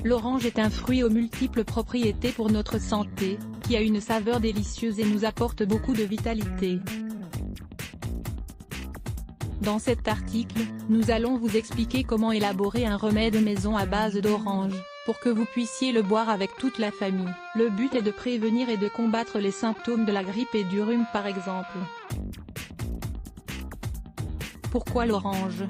L'orange est un fruit aux multiples propriétés pour notre santé, qui a une saveur délicieuse et nous apporte beaucoup de vitalité. Dans cet article, nous allons vous expliquer comment élaborer un remède maison à base d'orange, pour que vous puissiez le boire avec toute la famille. Le but est de prévenir et de combattre les symptômes de la grippe et du rhume par exemple. Pourquoi l'orange ?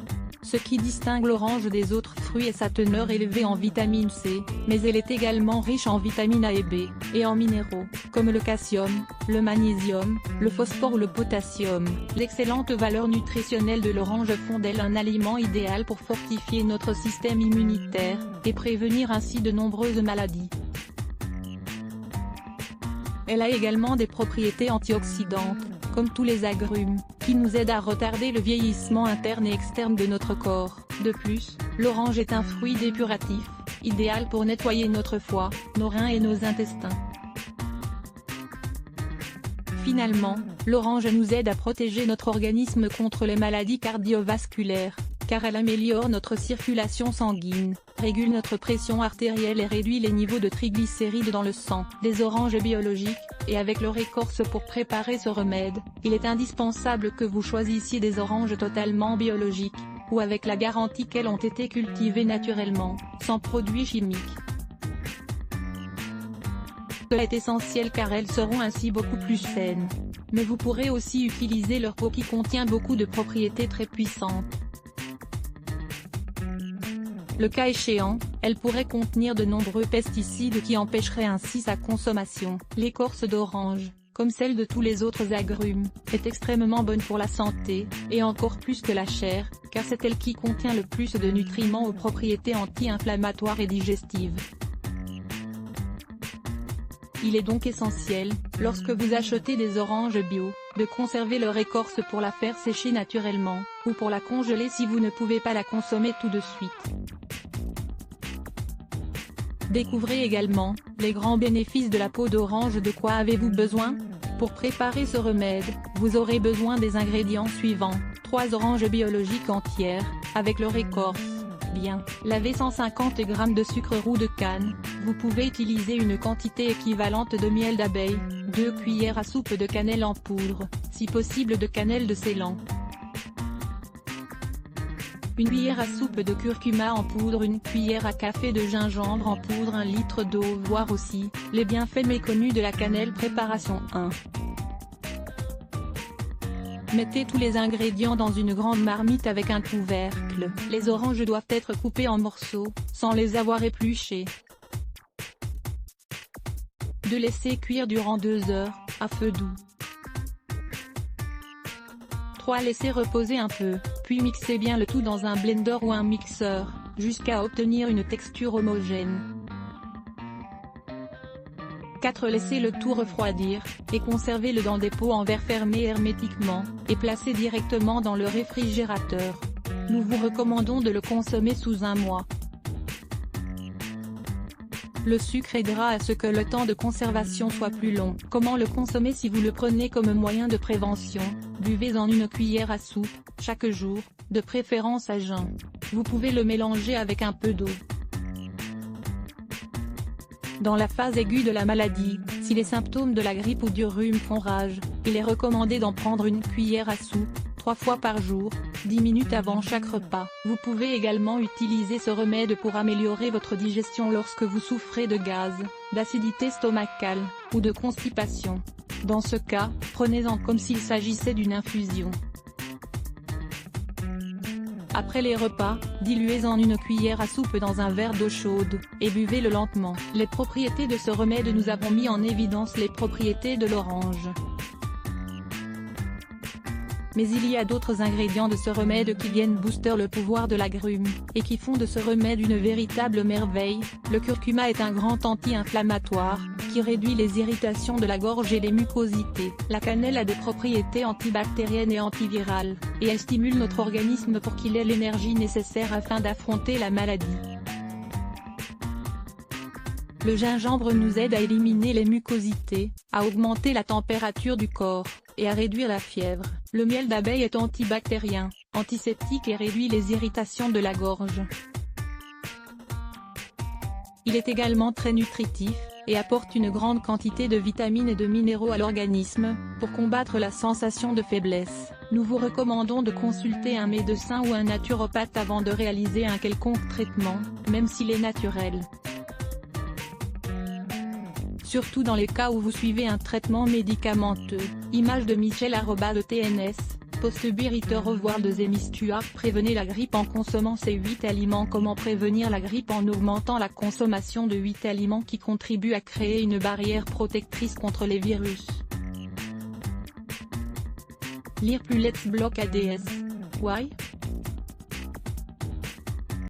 Ce qui distingue l'orange des autres fruits est sa teneur élevée en vitamine C, mais elle est également riche en vitamine A et B, et en minéraux, comme le calcium, le magnésium, le phosphore ou le potassium. L'excellente valeur nutritionnelle de l'orange font d'elle un aliment idéal pour fortifier notre système immunitaire, et prévenir ainsi de nombreuses maladies. Elle a également des propriétés antioxydantes, comme tous les agrumes, qui nous aident à retarder le vieillissement interne et externe de notre corps. De plus, l'orange est un fruit dépuratif, idéal pour nettoyer notre foie, nos reins et nos intestins. Finalement, l'orange nous aide à protéger notre organisme contre les maladies cardiovasculaires, car elle améliore notre circulation sanguine, régule notre pression artérielle et réduit les niveaux de triglycérides dans le sang. Des oranges biologiques, et avec leur écorce pour préparer ce remède, il est indispensable que vous choisissiez des oranges totalement biologiques, ou avec la garantie qu'elles ont été cultivées naturellement, sans produits chimiques. Cela est essentiel car elles seront ainsi beaucoup plus saines. Mais vous pourrez aussi utiliser leur peau qui contient beaucoup de propriétés très puissantes. Le cas échéant, elle pourrait contenir de nombreux pesticides qui empêcheraient ainsi sa consommation. L'écorce d'orange, comme celle de tous les autres agrumes, est extrêmement bonne pour la santé, et encore plus que la chair, car c'est elle qui contient le plus de nutriments aux propriétés anti-inflammatoires et digestives. Il est donc essentiel, lorsque vous achetez des oranges bio, de conserver leur écorce pour la faire sécher naturellement, ou pour la congeler si vous ne pouvez pas la consommer tout de suite. Découvrez également, les grands bénéfices de la peau d'orange. De quoi avez-vous besoin? Pour préparer ce remède, vous aurez besoin des ingrédients suivants, 3 oranges biologiques entières, avec leur écorce. Bien, lavez 150 g de sucre roux de canne, vous pouvez utiliser une quantité équivalente de miel d'abeille, 2 cuillères à soupe de cannelle en poudre, si possible de cannelle de Ceylan. 1 cuillère à soupe de curcuma en poudre, 1 cuillère à café de gingembre en poudre, 1 litre d'eau. Voir aussi, les bienfaits méconnus de la cannelle. Préparation 1. Mettez tous les ingrédients dans une grande marmite avec un couvercle. Les oranges doivent être coupées en morceaux, sans les avoir épluchées. De laisser cuire durant 2 heures, à feu doux. 3. Laissez reposer un peu, puis mixez bien le tout dans un blender ou un mixeur, jusqu'à obtenir une texture homogène. 4. Laissez le tout refroidir, et conservez-le dans des pots en verre fermés hermétiquement, et placez directement dans le réfrigérateur. Nous vous recommandons de le consommer sous 1 mois. Le sucre aidera à ce que le temps de conservation soit plus long. Comment le consommer? Si vous le prenez comme moyen de prévention, buvez-en 1 cuillère à soupe, chaque jour, de préférence à jeun. Vous pouvez le mélanger avec un peu d'eau. Dans la phase aiguë de la maladie, si les symptômes de la grippe ou du rhume font rage, il est recommandé d'en prendre 1 cuillère à soupe, 3 fois par jour, 10 minutes avant chaque repas. Vous pouvez également utiliser ce remède pour améliorer votre digestion lorsque vous souffrez de gaz, d'acidité stomacale, ou de constipation. Dans ce cas, prenez-en comme s'il s'agissait d'une infusion. Après les repas, diluez-en 1 cuillère à soupe dans un verre d'eau chaude, et buvez-le lentement. Les propriétés de ce remède. Nous avons mis en évidence les propriétés de l'orange. Mais il y a d'autres ingrédients de ce remède qui viennent booster le pouvoir de l'agrume, et qui font de ce remède une véritable merveille. Le curcuma est un grand anti-inflammatoire, qui réduit les irritations de la gorge et les mucosités. La cannelle a des propriétés antibactériennes et antivirales, et elle stimule notre organisme pour qu'il ait l'énergie nécessaire afin d'affronter la maladie. Le gingembre nous aide à éliminer les mucosités, à augmenter la température du corps, et à réduire la fièvre. Le miel d'abeille est antibactérien, antiseptique et réduit les irritations de la gorge. Il est également très nutritif, et apporte une grande quantité de vitamines et de minéraux à l'organisme. Pour combattre la sensation de faiblesse, nous vous recommandons de consulter un médecin ou un naturopathe avant de réaliser un quelconque traitement, même s'il est naturel. Surtout dans les cas où vous suivez un traitement médicamenteux. Image de Michel @TNS, post-biriter revoir de Zemi Stuart. Prévenez la grippe en consommant ces 8 aliments. Comment prévenir la grippe en augmentant la consommation de 8 aliments qui contribuent à créer une barrière protectrice contre les virus. Lire plus Let's Block ADS. Why?